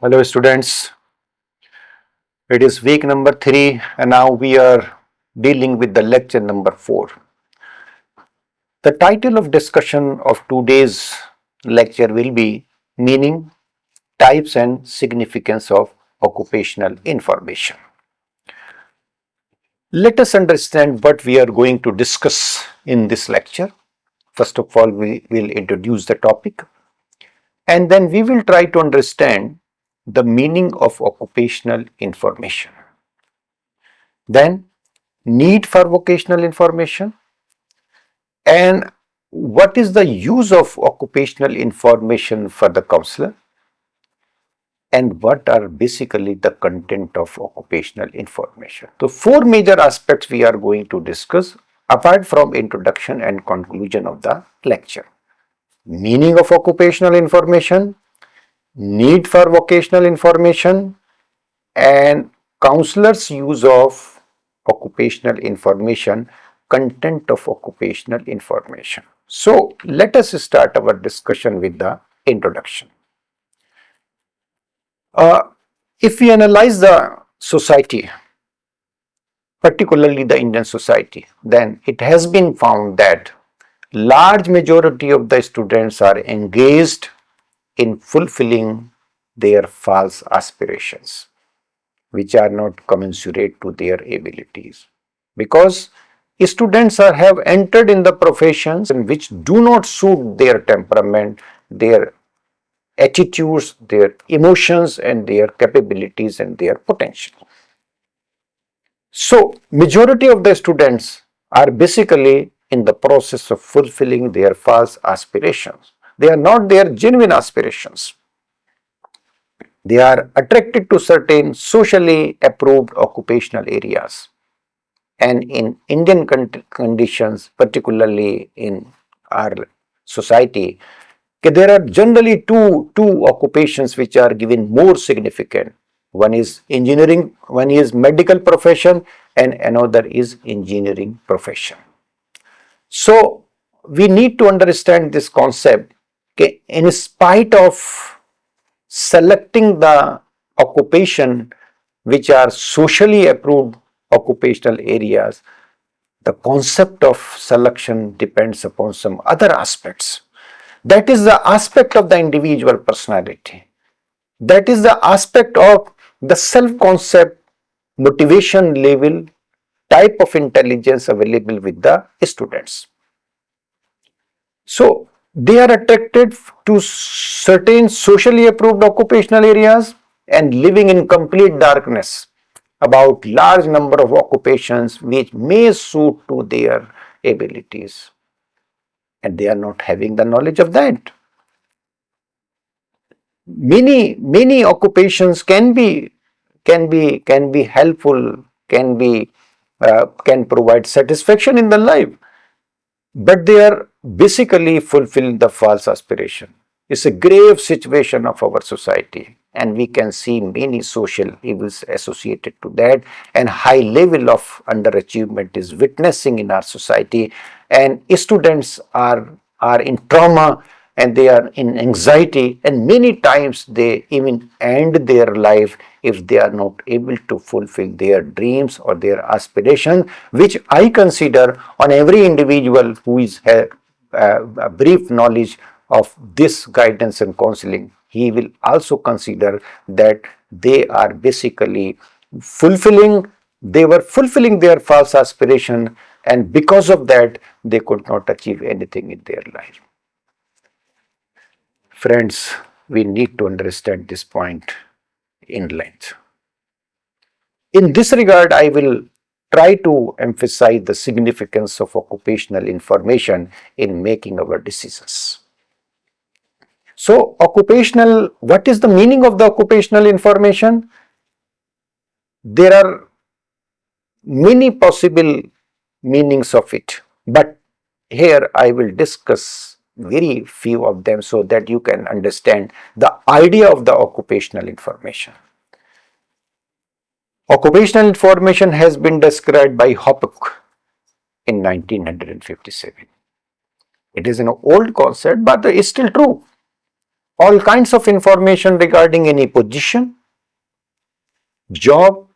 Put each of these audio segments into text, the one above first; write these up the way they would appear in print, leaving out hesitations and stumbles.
Hello students, it is week number 3 and now we are dealing with the lecture number 4. The title of discussion of today's lecture will be Meaning, Types and Significance of Occupational Information. Let us understand what we are going to discuss in this lecture. First of all, we will introduce the topic and then we will try to understand the meaning of occupational information. Then, need for vocational information and what is the use of occupational information for the counselor and what are basically the content of occupational information. So, 4 major aspects we are going to discuss apart from introduction and conclusion of the lecture. Meaning of occupational information, need for vocational information and counselor's use of occupational information, content of occupational information. So, let us start our discussion with the introduction. If we analyze the society, particularly the Indian society, then it has been found that large majority of the students are engaged in fulfilling their false aspirations, which are not commensurate to their abilities, because students have entered in the professions which do not suit their temperament, their attitudes, their emotions and their capabilities and their potential. So, majority of the students are basically in the process of fulfilling their false aspirations. They are not their genuine aspirations. They are attracted to certain socially approved occupational areas. And in Indian conditions, particularly in our society, there are generally two occupations which are given more significant. One is engineering, one is medical profession and another is engineering profession. So, we need to understand this concept. In spite of selecting the occupation which are socially approved occupational areas, the concept of selection depends upon some other aspects. That is the aspect of the individual personality. That is the aspect of the self-concept, motivation level, type of intelligence available with the students. So, they are attracted to certain socially approved occupational areas and living in complete darkness about large number of occupations which may suit to their abilities, and they are not having the knowledge of that. Many occupations can be helpful, can provide satisfaction in the life, but they are basically fulfilling the false aspiration. It's a grave situation of our society and we can see many social evils associated to that, and high level of underachievement is witnessing in our society, and students are in trauma and they are in anxiety, and many times they even end their life if they are not able to fulfill their dreams or their aspirations, which I consider on every individual who is a brief knowledge of this guidance and counseling, he will also consider that they are basically they were fulfilling their false aspiration, and because of that they could not achieve anything in their life. Friends, we need to understand this point in length. In this regard, I will try to emphasize the significance of occupational information in making our decisions. So, what is the meaning of the occupational information? There are many possible meanings of it, but here I will discuss very few of them so that you can understand the idea of the occupational information. Occupational information has been described by Hoppeck in 1957. It is an old concept, but it is still true. all kinds of information regarding any position, job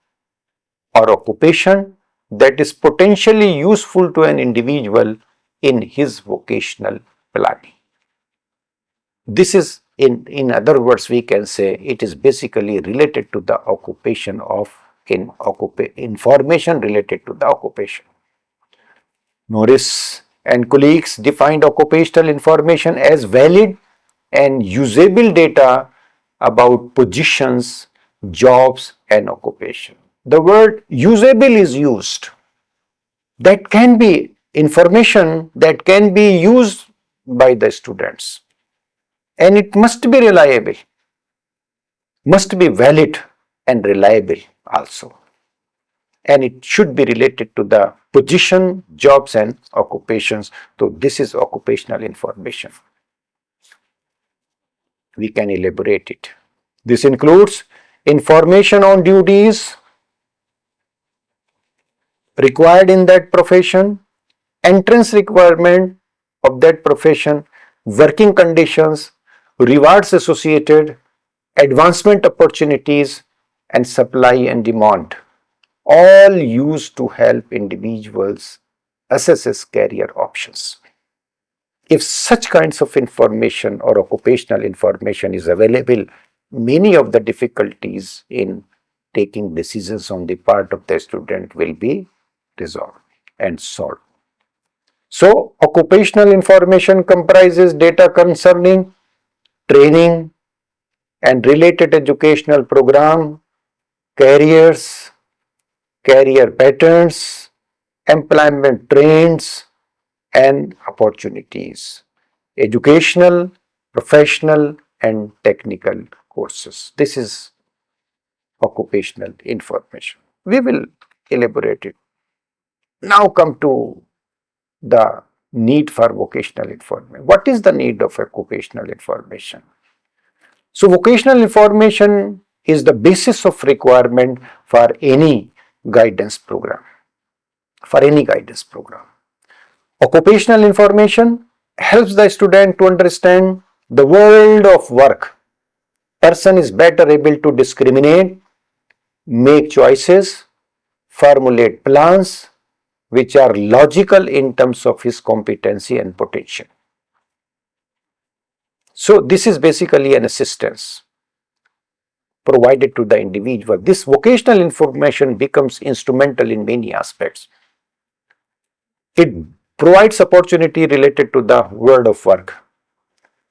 or occupation that is potentially useful to an individual in his vocational planning. This is, in other words, we can say it is basically related to the occupation of information related to the occupation. Norris and colleagues defined occupational information as valid and usable data about positions, jobs and occupation. The word usable is used. That can be information that can be used by the students, and it must be reliable, must be valid and reliable also, and it should be related to the position, jobs and occupations. So this is occupational information. We can elaborate it. This includes information on duties required in that profession, entrance requirement of that profession, working conditions, rewards associated, advancement opportunities and supply and demand, all used to help individuals assess career options. If such kinds of information or occupational information is available, many of the difficulties in taking decisions on the part of the student will be resolved and solved. So, occupational information comprises data concerning training and related educational program, careers, career patterns, employment trends and opportunities, educational, professional and technical courses. This is occupational information. We will elaborate it. Now come to the need for vocational information. What is the need of occupational information? So, vocational information is the basis of requirement for any guidance program. Occupational information helps the student to understand the world of work. Person is better able to discriminate, make choices, formulate plans which are logical in terms of his competency and potential. So, this is basically an assistance provided to the individual. This vocational information becomes instrumental in many aspects. It provides opportunity related to the world of work,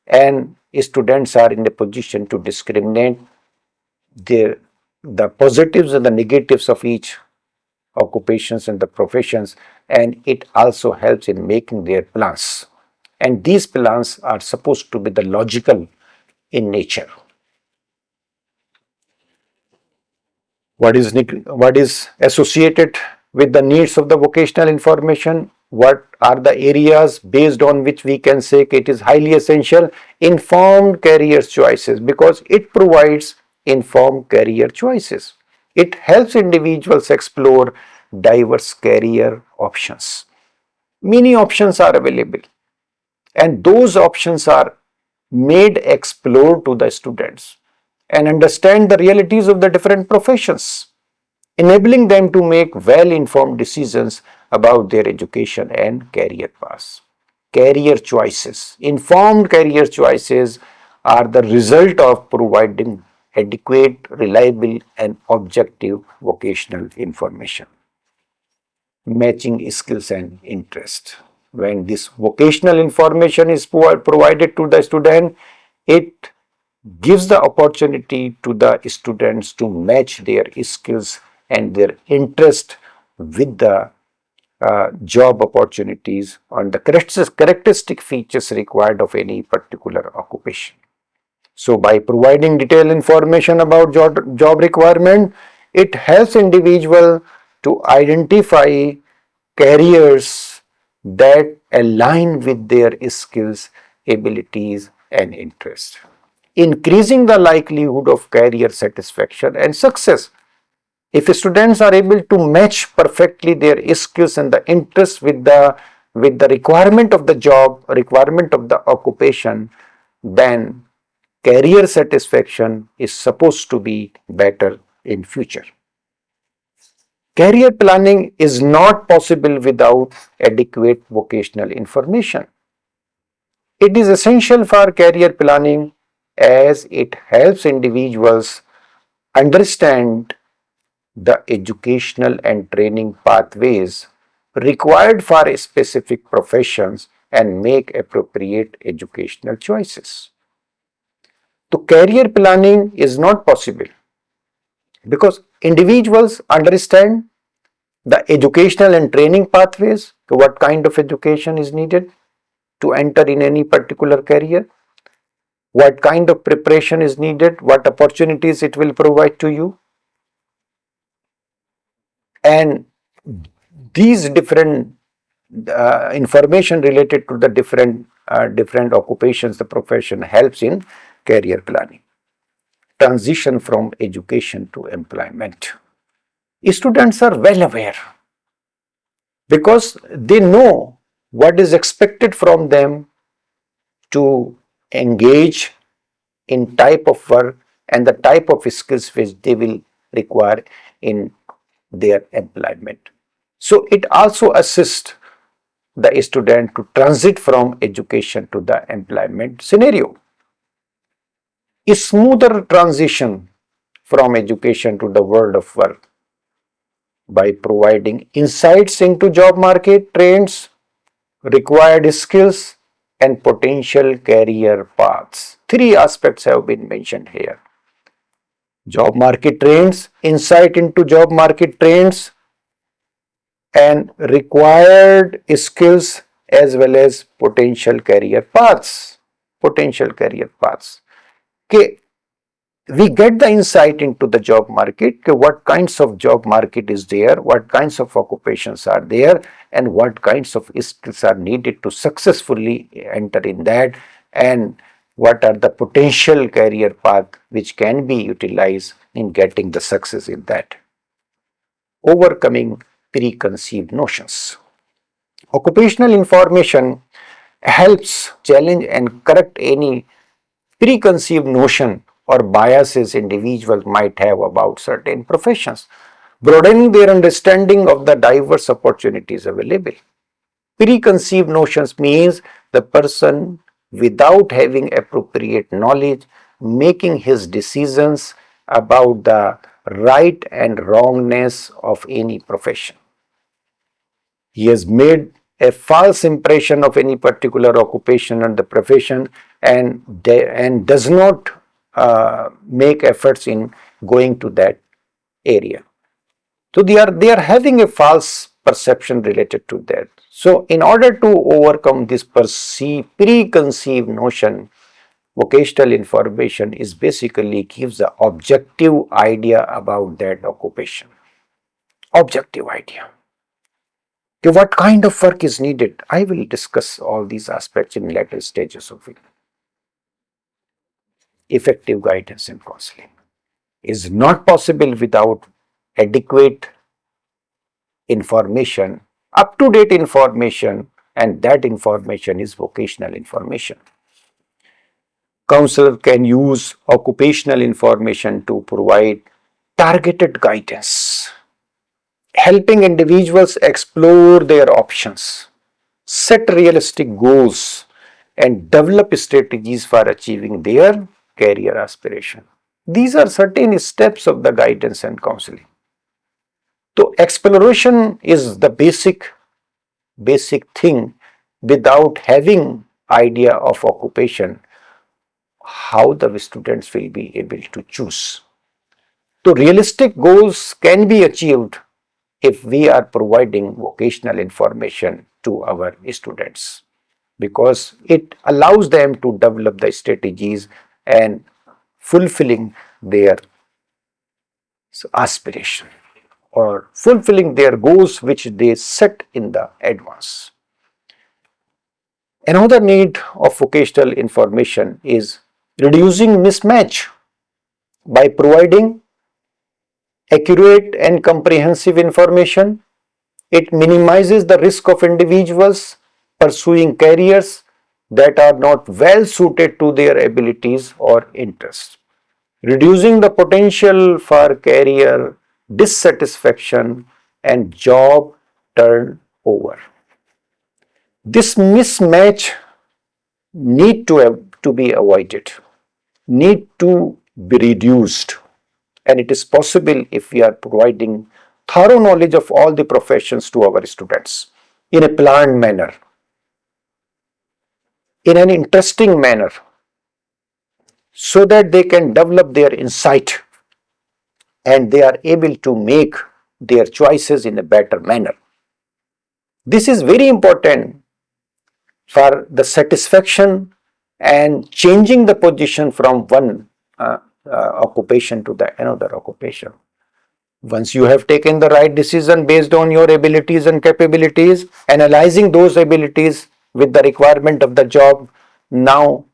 and students are in a position to discriminate the positives and the negatives of each occupations and the professions, and it also helps in making their plans, and these plans are supposed to be the logical in nature. What is associated with the needs of the vocational information? What are the areas based on which we can say it is highly essential? Informed career choices, because it provides informed career choices. It helps individuals explore diverse career options. Many options are available, and those options are made explored to the students and understand the realities of the different professions, enabling them to make well-informed decisions about their education and career paths. Career choices. Informed career choices are the result of providing adequate, reliable and objective vocational information. Matching skills and interest. When this vocational information is provided to the student, it gives the opportunity to the students to match their skills and their interest with the job opportunities and the characteristic features required of any particular occupation. So, by providing detailed information about job requirement, it helps individual to identify careers that align with their skills, abilities and interests, increasing the likelihood of career satisfaction and success. If students are able to match perfectly their skills and the interests with the requirement of the job, requirement of the occupation, then career satisfaction is supposed to be better in future. Career planning is not possible without adequate vocational information. It is essential for career planning as it helps individuals understand the educational and training pathways required for specific professions and make appropriate educational choices. So, career planning is not possible because individuals understand the educational and training pathways, so what kind of education is needed to enter in any particular career, what kind of preparation is needed, what opportunities it will provide to you, and these different information related to the different occupations, the profession helps in career planning. Transition from education to employment. Students are well aware because they know what is expected from them to engage in type of work and the type of skills which they will require in their employment. So it also assists the student to transit from education to the employment scenario. A smoother transition from education to the world of work by providing insights into job market trends, required skills, and potential career paths. Three aspects have been mentioned here: job market trends, insight into job market trends, and required skills as well as potential career paths. Potential career paths. Okay, we get the insight into the job market, what kinds of job market is there, what kinds of occupations are there, and what kinds of skills are needed to successfully enter in that, and what are the potential career path which can be utilized in getting the success in that. Overcoming preconceived notions. Occupational information helps challenge and correct any preconceived notion or biases individuals might have about certain professions, broadening their understanding of the diverse opportunities available. Preconceived notions means the person without having appropriate knowledge making his decisions about the right and wrongness of any profession. He has made a false impression of any particular occupation and the profession, and does not make efforts in going to that area. So they are having a false perception related to that. So in order to overcome this preconceived notion, vocational information is basically gives the objective idea about that occupation. Objective idea. Okay, what kind of work is needed? I will discuss all these aspects in later stages of it. Effective guidance and counseling is not possible without adequate information, up-to-date information, and that information is vocational information. Counselor can use occupational information to provide targeted guidance, helping individuals explore their options, set realistic goals, and develop strategies for achieving their career aspiration. These are certain steps of the guidance and counseling. So exploration is the basic thing. Without having idea of occupation, how the students will be able to choose. So realistic goals can be achieved if we are providing vocational information to our students, because it allows them to develop the strategies and fulfilling their aspiration or fulfilling their goals which they set in the advance. Another need of vocational information is reducing mismatch by providing accurate and comprehensive information. It minimizes the risk of individuals pursuing careers that are not well suited to their abilities or interests, reducing the potential for career dissatisfaction and job turnover. This mismatch to be avoided, need to be reduced, and it is possible if we are providing thorough knowledge of all the professions to our students in a planned manner, in an interesting manner, so that they can develop their insight and they are able to make their choices in a better manner. This is very important for the satisfaction and changing the position from one occupation to the another occupation. Once you have taken the right decision based on your abilities and capabilities, analyzing those abilities with the requirement of the job, now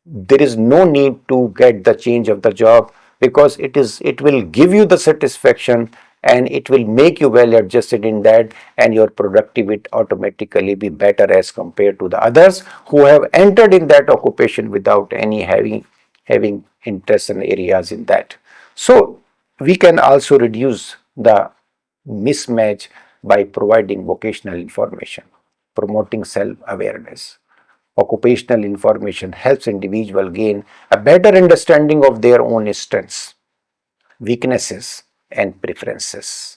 there is no need to get the change of the job, because it will give you the satisfaction and it will make you well adjusted in that, and your productivity automatically be better as compared to the others who have entered in that occupation without any having interest and areas in that. So we can also reduce the mismatch by providing vocational information, promoting self-awareness. Occupational information helps individuals gain a better understanding of their own strengths, weaknesses, and preferences,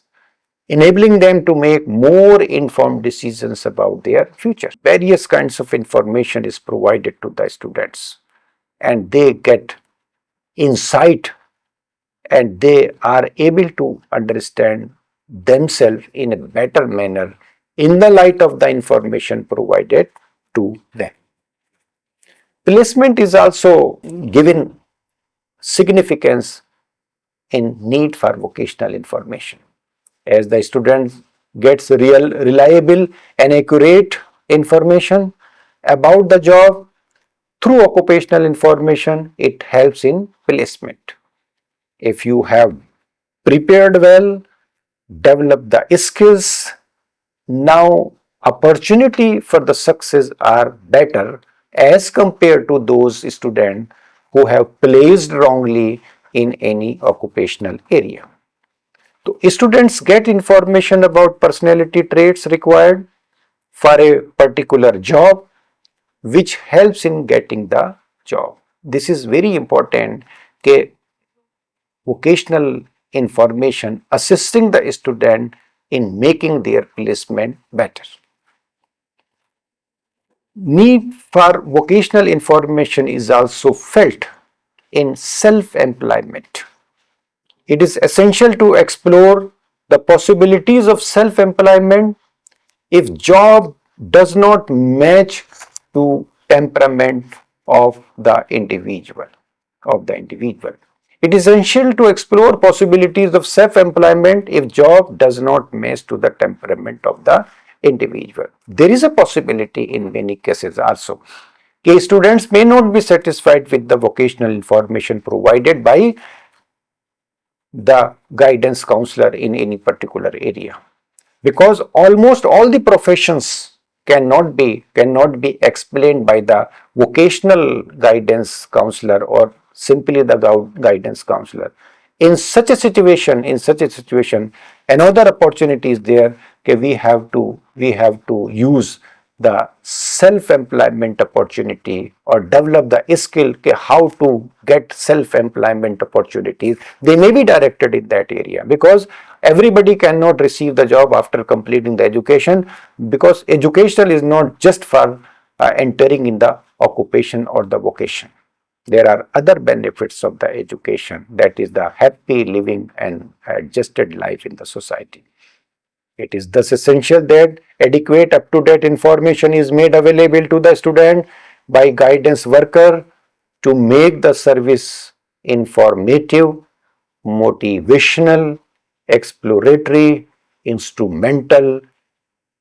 enabling them to make more informed decisions about their future. Various kinds of information is provided to the students, and they get insight and they are able to understand themselves in a better manner in the light of the information provided to them. Placement is also given significance in need for vocational information. As the student gets reliable and accurate information about the job through occupational information, it helps in placement. If you have prepared well, developed the skills, now opportunity for the success are better as compared to those students who have placed wrongly in any occupational area. So students get information about personality traits required for a particular job, which helps in getting the job. This is very important that vocational information assisting the student in making their placement better. Need for vocational information is also felt in self-employment. It is essential to explore the possibilities of self-employment if job does not match to temperament of the individual. It is essential to explore possibilities of self-employment if job does not match to the temperament of the individual. There is a possibility in many cases also. Students may not be satisfied with the vocational information provided by the guidance counselor in any particular area, because almost all the professions cannot be explained by the vocational guidance counselor or simply the guidance counselor. In such a situation, another opportunity is there. Okay, we have to use the self-employment opportunity or develop the skill. Okay, how to get self-employment opportunities. They may be directed in that area, because everybody cannot receive the job after completing the education, because educational is not just for entering in the occupation or the vocation. There are other benefits of the education, that is the happy living and adjusted life in the society. It is thus essential that adequate up-to-date information is made available to the student by guidance worker to make the service informative, motivational, exploratory, instrumental,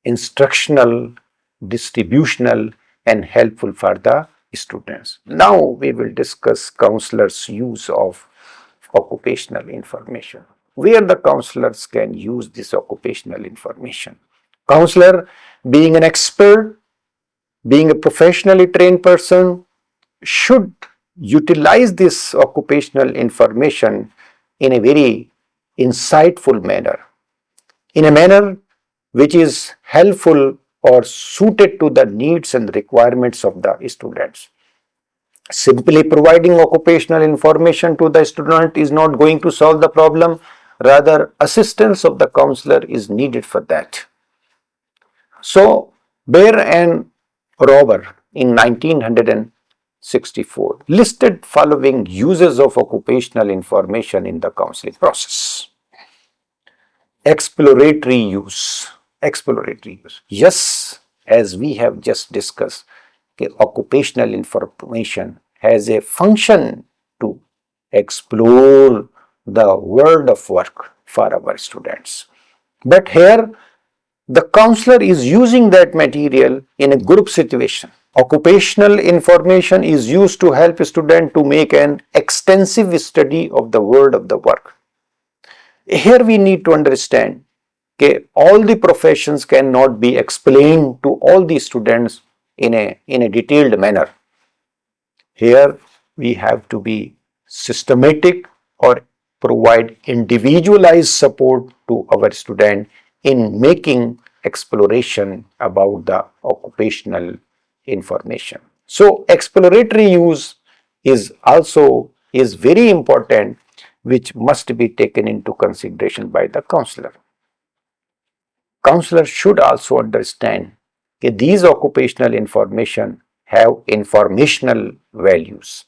instructional, distributional, and helpful for the students. Now we will discuss counselors' use of occupational information. Where the counselors can use this occupational information. Counselor, being an expert Being a professionally trained person should utilize this occupational information in a very insightful manner, in a manner which is helpful or suited to the needs and requirements of the students. Simply providing occupational information to the student is not going to solve the problem. Rather, assistance of the counselor is needed for that. So, Baer and Rover in 1964 listed following uses of occupational information in the counseling process. Exploratory use. Exploratory use. Yes, as we have just discussed, occupational information has a function to explore the world of work for our students. But here, the counselor is using that material in a group situation. Occupational information is used to help a student to make an extensive study of the world of the work. Here we need to understand that all the professions cannot be explained to all the students in a detailed manner. Here we have to be systematic or provide individualized support to our student in making exploration about the occupational information. So exploratory use is very important, which must be taken into consideration by the counselor. Counselor should also understand that these occupational information have informational values.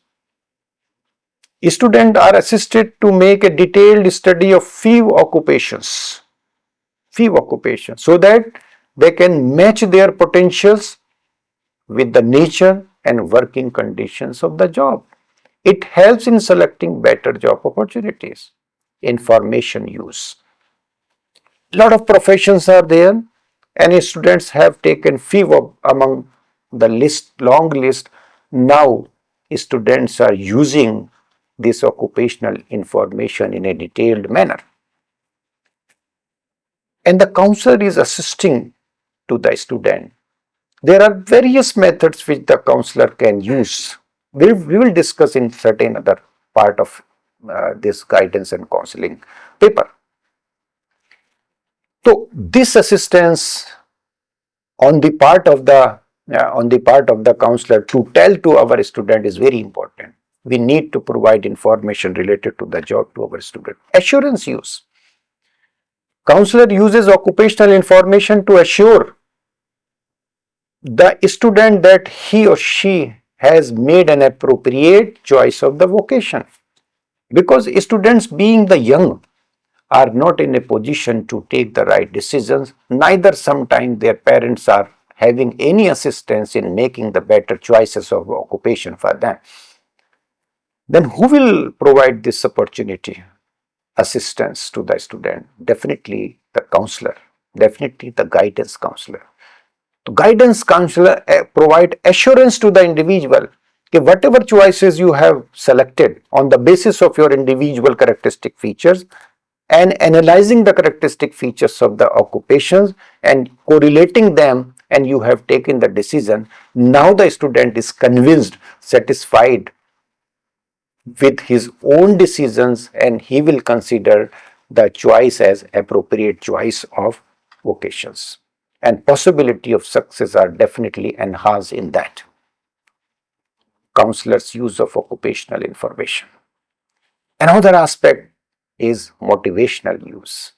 Students are assisted to make a detailed study of few occupations, so that they can match their potentials with the nature and working conditions of the job. It helps in selecting better job opportunities. Information use. Lot of professions are there, and students have taken few among the long list. Now students are using this occupational information in a detailed manner, and the counselor is assisting to the student. There are various methods which the counselor can use. We will discuss in certain other part of this guidance and counseling paper. So this assistance on the part of the counselor to tell to our student is very important. We need to provide information related to the job to our student. Assurance use. Counselor uses occupational information to assure the student that he or she has made an appropriate choice of the vocation. Because students, being the young, are not in a position to take the right decisions, neither sometimes their parents are having any assistance in making the better choices of occupation for them. Then who will provide this opportunity, assistance to the student? Definitely the counselor, definitely the guidance counselor. The guidance counselor provide assurance to the individual that whatever choices you have selected on the basis of your individual characteristic features, and analyzing the characteristic features of the occupations and correlating them, and you have taken the decision. Now the student is convinced, satisfied with his own decisions, and he will consider the choice as appropriate choice of vocations, and possibility of success are definitely enhanced in that. Counselor's use of occupational information. Another aspect is motivational use.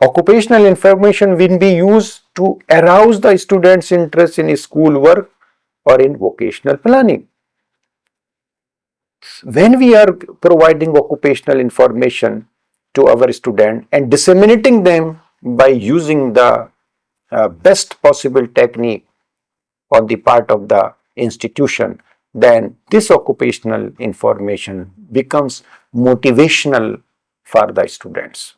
Occupational information will be used to arouse the student's interest in school work or in vocational planning. When we are providing occupational information to our student and disseminating them by using the best possible technique on the part of the institution, then this occupational information becomes motivational for the students.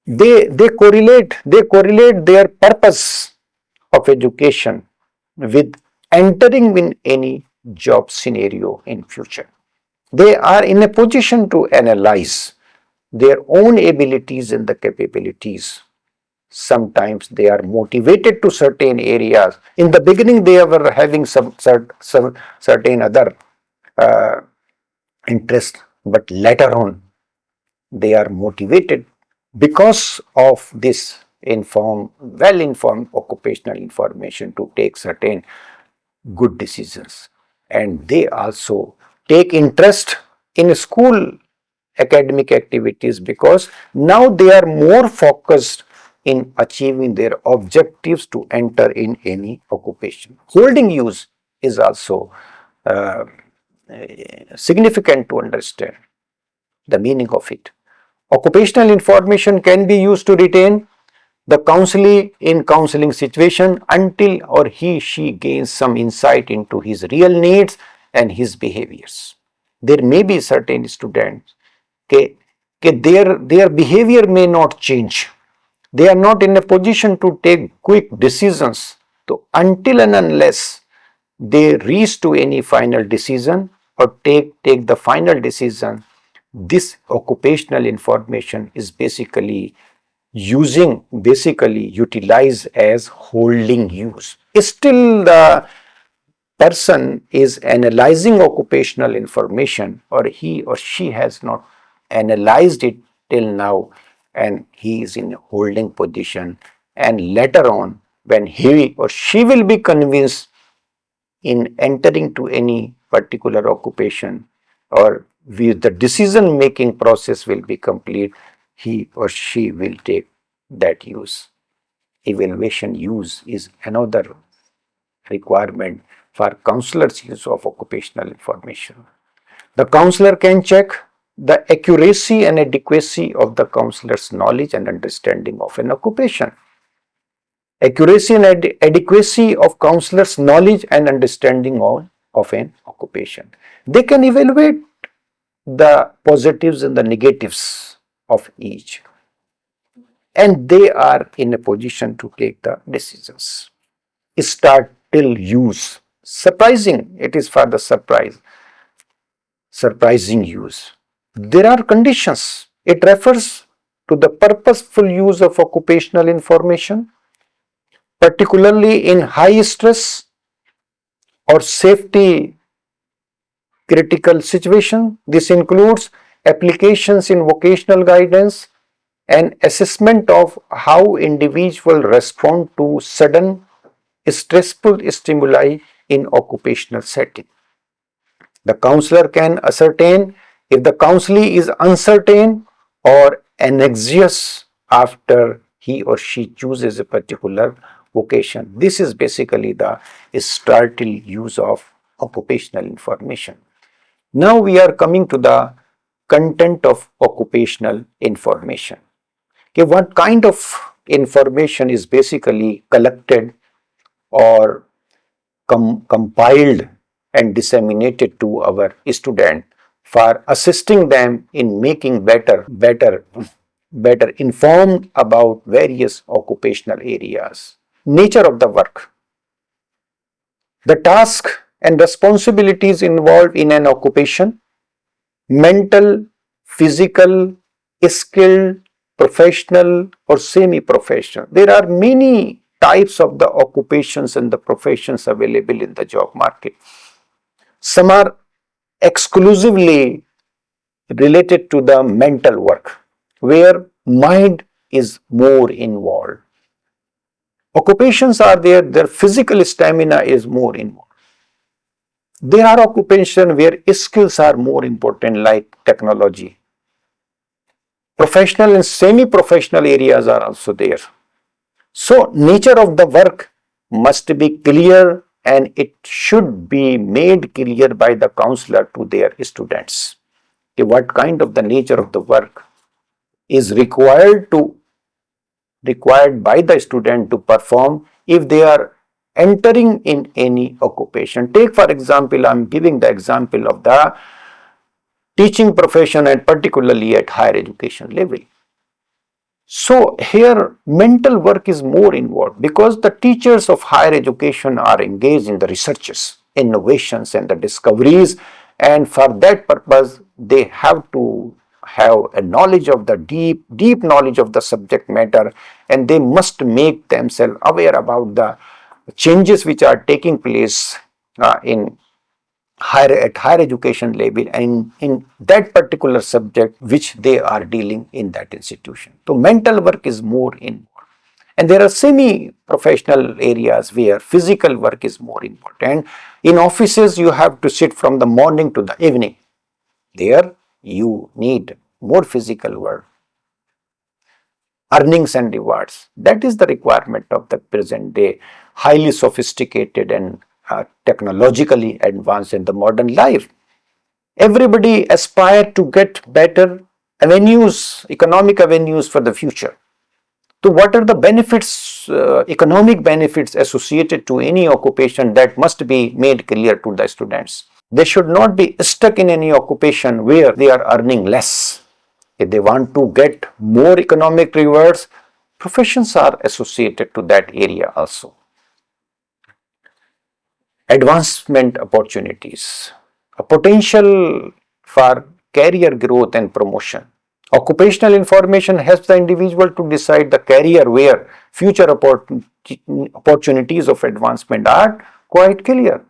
They correlate their purpose of education with entering in any job scenario in future. They are in a position to analyze their own abilities and the capabilities Sometimes they are motivated to certain areas. In the beginning, they were having some certain other uh, interest, but later on, they are motivated because of this well-informed occupational information to take certain good decisions. And they also take interest in school academic activities because now they are more focused in achieving their objectives to enter in any occupation. Holding use is also uh, significant to understand the meaning of it. Occupational information can be used to retain the counselee in counseling situation until or she gains some insight into his real needs and his behaviors. There may be certain students their behavior may not change. They are not in a position to take quick decisions. So until and unless they reach to any final decision or take the final decision, this occupational information is basically utilized as holding use. Still the person is analyzing occupational information, or he or she has not analyzed it till now, and he is in a holding position, and later on when he or she will be convinced in entering to any particular occupation, or the decision making process will be complete, he or she will take that use. Evaluation use is another requirement for counselors' use of occupational information. The counselor can check the accuracy and adequacy of the counselor's knowledge and understanding of an occupation. Accuracy and adequacy of counselor's knowledge and understanding of an occupation. They can evaluate the positives and the negatives of each, and they are in a position to take the decisions. Start till use. Surprising, it is for the surprising use. There are conditions. It refers to the purposeful use of occupational information, particularly in high stress or safety critical situation. This includes applications in vocational guidance and assessment of how individuals respond to sudden stressful stimuli in occupational setting. The counselor can ascertain if the counselee is uncertain or anxious after he or she chooses a particular vocation. This is basically the startle use of occupational information. Now we are coming to the content of occupational information. Okay, what kind of information is basically collected or compiled and disseminated to our student for assisting them in making better informed about various occupational areas. Nature of the work. The task and responsibilities involved in an occupation, mental, physical, skilled, professional or semi-professional. There are many types of the occupations and the professions available in the job market. Some are exclusively related to the mental work, where mind is more involved. Occupations are there, their physical stamina is more involved. There are occupations where skills are more important, like technology. Professional and semi-professional areas are also there. So, nature of the work must be clear, and it should be made clear by the counselor to their students. Okay, what kind of the nature of the work is required by the student to perform if they are entering in any occupation. Take for example, I am giving the example of the teaching profession, and particularly at higher education level. So here mental work is more involved because the teachers of higher education are engaged in the researches, innovations and the discoveries, and for that purpose they have to have a knowledge of the deep knowledge of the subject matter, and they must make themselves aware about the changes which are taking place in higher education level and in that particular subject which they are dealing in that institution. So mental work is more involved. And there are semi-professional areas where physical work is more important. In offices, you have to sit from the morning to the evening. There, you need more physical work, earnings and rewards. That is the requirement of the present day, highly sophisticated and technologically advanced in the modern life. Everybody aspire to get better avenues, economic avenues for the future. So what are the benefits, economic benefits associated to any occupation? That must be made clear to the students. They should not be stuck in any occupation where they are earning less. If they want to get more economic rewards, professions are associated to that area also. Advancement opportunities, a potential for career growth and promotion. Occupational information helps the individual to decide the career where future opportunities of advancement are quite clear.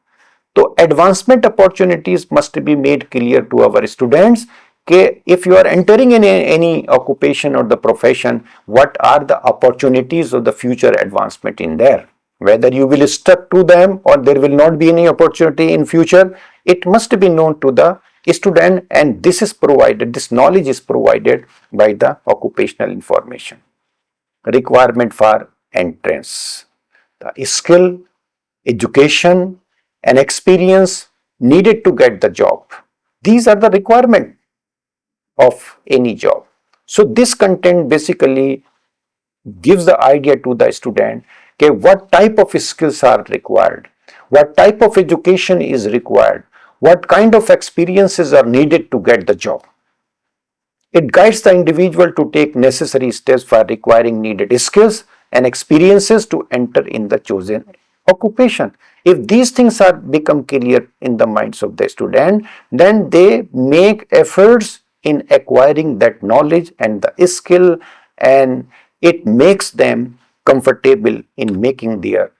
So advancement opportunities must be made clear to our students. Okay, if you are entering in any occupation or the profession, what are the opportunities of the future advancement in there? Whether you will stuck to them or there will not be any opportunity in future, it must be known to the student, and this is provided, this knowledge is provided by the occupational information. Requirement for entrance, the skill, education and experience needed to get the job. These are the requirement of any job. So this content basically gives the idea to the student, okay, what type of skills are required, what type of education is required, what kind of experiences are needed to get the job. It guides the individual to take necessary steps for acquiring needed skills and experiences to enter in the chosen occupation. If these things are become clear in the minds of the student, then they make efforts in acquiring that knowledge and the skill, and it makes them comfortable in making their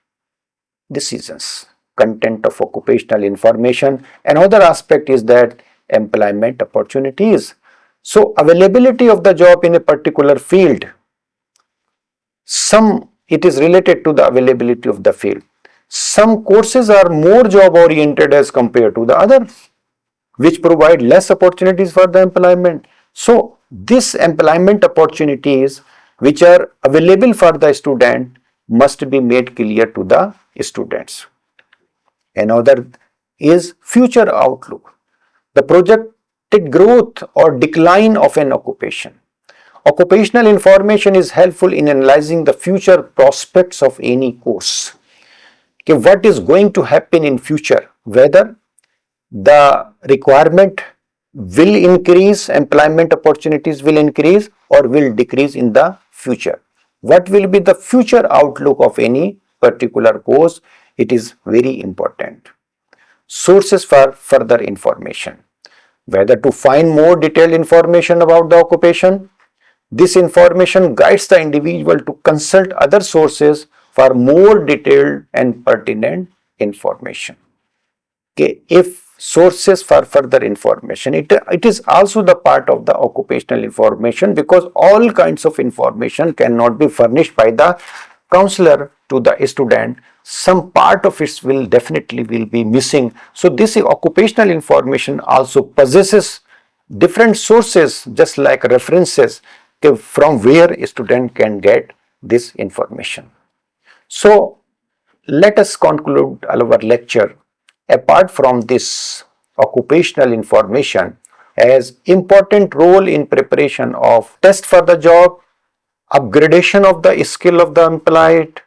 decisions. Content of occupational information. Another aspect is that employment opportunities. So availability of the job in a particular field, it is related to the availability of the field. Some courses are more job oriented as compared to the others, which provide less opportunities for the employment. So this employment opportunities which are available for the student must be made clear to the students. Another is future outlook, the projected growth or decline of an occupation. Occupational information is helpful in analyzing the future prospects of any course. Okay, what is going to happen in future, whether the requirement will increase, employment opportunities will increase or will decrease in the future. What will be the future outlook of any particular course? It is very important. Sources for further information, whether to find more detailed information about the occupation. This information guides the individual to consult other sources for more detailed and pertinent information. Okay, if sources for further information, it is also the part of the occupational information, because all kinds of information cannot be furnished by the counselor to the student. Some part of it will definitely be missing. So this occupational information also possesses different sources, just like references, from where a student can get this information. So let us conclude our lecture. Apart from this, occupational information has important role in preparation of test for the job, upgradation of the skill of the employed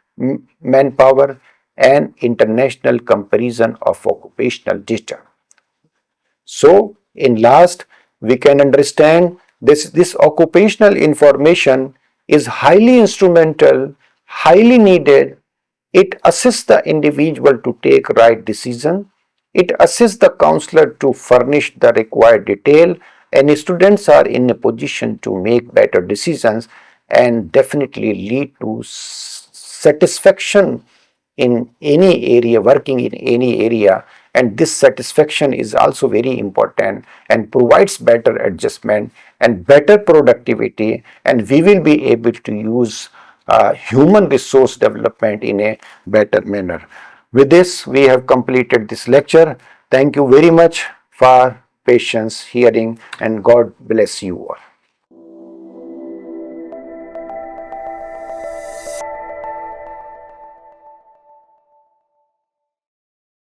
manpower, and international comparison of occupational data. So in last, we can understand this occupational information is highly instrumental, highly needed. It assists the individual to take right decision. It assists the counselor to furnish the required detail and students are in a position to make better decisions and definitely lead to satisfaction in any area, working in any area. And this satisfaction is also very important and provides better adjustment and better productivity, and we will be able to use human resource development in a better manner. With this, we have completed this lecture. Thank you very much for patience hearing, and God bless you all.